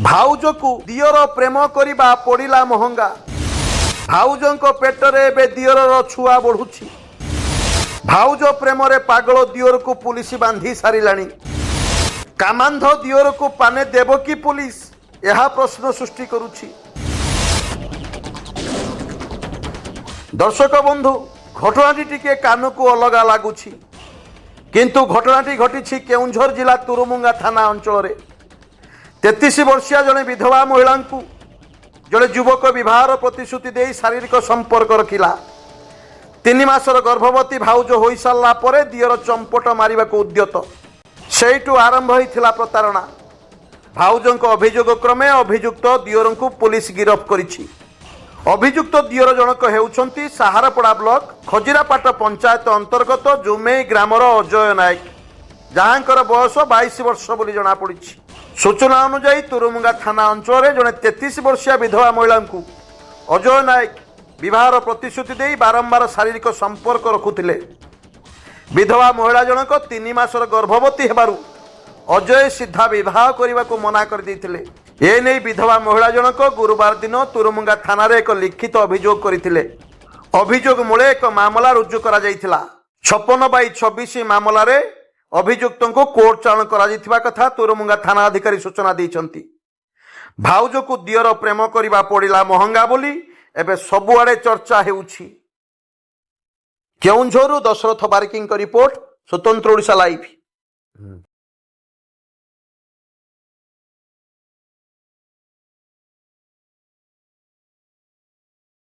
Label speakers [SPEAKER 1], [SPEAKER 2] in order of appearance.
[SPEAKER 1] ଭାଉଜକୁ ଦିଅର ପ୍ରେମ କରିବା ପଡ଼ିଲା ମହଙ୍ଗା। ଭାଉଜଙ୍କ ପେଟରେ ଏବେ ଦିଅରର ଛୁଆ ବଢୁଛି। ଭାଉଜ ପ୍ରେମରେ ପାଗଳ ଦିଅରକୁ ପୁଲିସ ବାନ୍ଧି ସାରିଲାଣି। କାମାନ୍ଧ ଦିଅରକୁ ପାନେ ଦେବ କି ପୁଲିସ, ଏହା ପ୍ରଶ୍ନ ସୃଷ୍ଟି କରୁଛି। ଦର୍ଶକ ବନ୍ଧୁ, ଘଟଣାଟି ଟିକେ କାନକୁ ଅଲଗା ଲାଗୁଛି, କିନ୍ତୁ ଘଟଣାଟି ଘଟିଛି କେଉଁଝର ଜିଲ୍ଲା ତୁରୁମୁଙ୍ଗା ଥାନା ଅଞ୍ଚଳରେ। 33 ବର୍ଷିଆ ଜଣେ ବିଧବା ମହିଳାଙ୍କୁ ଜଣେ ଯୁବକ ବିବାହର ପ୍ରତିଶ୍ରୁତି ଦେଇ ଶାରୀରିକ ସମ୍ପର୍କ ରଖିଲା। 3 ମାସର ଗର୍ଭବତୀ ଭାଉଜ ହୋଇସାରିଲା ପରେ ଦିଅର ଚମ୍ପଟ ମାରିବାକୁ ଉଦ୍ୟତ। ସେଇଠୁ ଆରମ୍ଭ ହୋଇଥିଲା ପ୍ରତାରଣା। ଭାଉଜଙ୍କ ଅଭିଯୋଗ କ୍ରମେ ଅଭିଯୁକ୍ତ ଦିଅରଙ୍କୁ ପୁଲିସ ଗିରଫ କରିଛି। ଅଭିଯୁକ୍ତ ଦିଅର ଜଣକ ହେଉଛନ୍ତି ସାହାରପଡ଼ା ବ୍ଲକ ଖଜିରାପାଟ ପଞ୍ଚାୟତ ଅନ୍ତର୍ଗତ ଜୁମେଇ ଗ୍ରାମର ଅଜୟ ନାୟକ, ଯାହାଙ୍କର ବୟସ 22 ବର୍ଷ ବୋଲି ଜଣାପଡ଼ିଛି। ସୂଚନା ଅନୁଯାୟୀ ତୁରୁମୁଙ୍ଗା ଥାନା ଅଞ୍ଚଳରେ ଜଣେ 33 ବର୍ଷିଆ ବିଧବା ମହିଳାଙ୍କୁ ଅଜୟ ନାୟକ ବିବାହର ପ୍ରତିଶ୍ରୁତି ଦେଇ ବାରମ୍ବାର ଶାରୀରିକ ସମ୍ପର୍କ ରଖୁଥିଲେ। ବିଧବା ମହିଳା ଜଣକ 3 ମାସର ଗର୍ଭବତୀ ହେବାରୁ ଅଜୟ ସିଧା ବିବାହ କରିବାକୁ ମନା କରିଦେଇଥିଲେ। ଏନେଇ ବିଧବା ମହିଳା ଜଣକ ଗୁରୁବାର ଦିନ ତୁରୁମୁଙ୍ଗା ଥାନାରେ ଏକ ଲିଖିତ ଅଭିଯୋଗ କରିଥିଲେ। ଅଭିଯୋଗ ମୂଳେ ଏକ ମାମଲା ରୁଜୁ କରାଯାଇଥିଲା। 56/26 ମାମଲାରେ ଅଭିଯୁକ୍ତଙ୍କୁ କୋର୍ଟ ଚାଲାଣ କରାଯାଇଥିବା କଥା ତୁରୁମୁଙ୍ଗା ଥାନା ଅଧିକାରୀ ସୂଚନା ଦେଇଛନ୍ତି। ଭାଉଜକୁ ଦିଅର ପ୍ରେମ କରିବା ପଡ଼ିଲା ମହଙ୍ଗା ବୋଲି ଏବେ ସବୁଆଡ଼େ ଚର୍ଚ୍ଚା ହେଉଛି। କେଉଁଝରରୁ ଦଶରଥ ବାରିକଙ୍କ ରିପୋର୍ଟ, ସ୍ୱତନ୍ତ୍ର ଓଡ଼ିଶା ଲାଇଭ୍।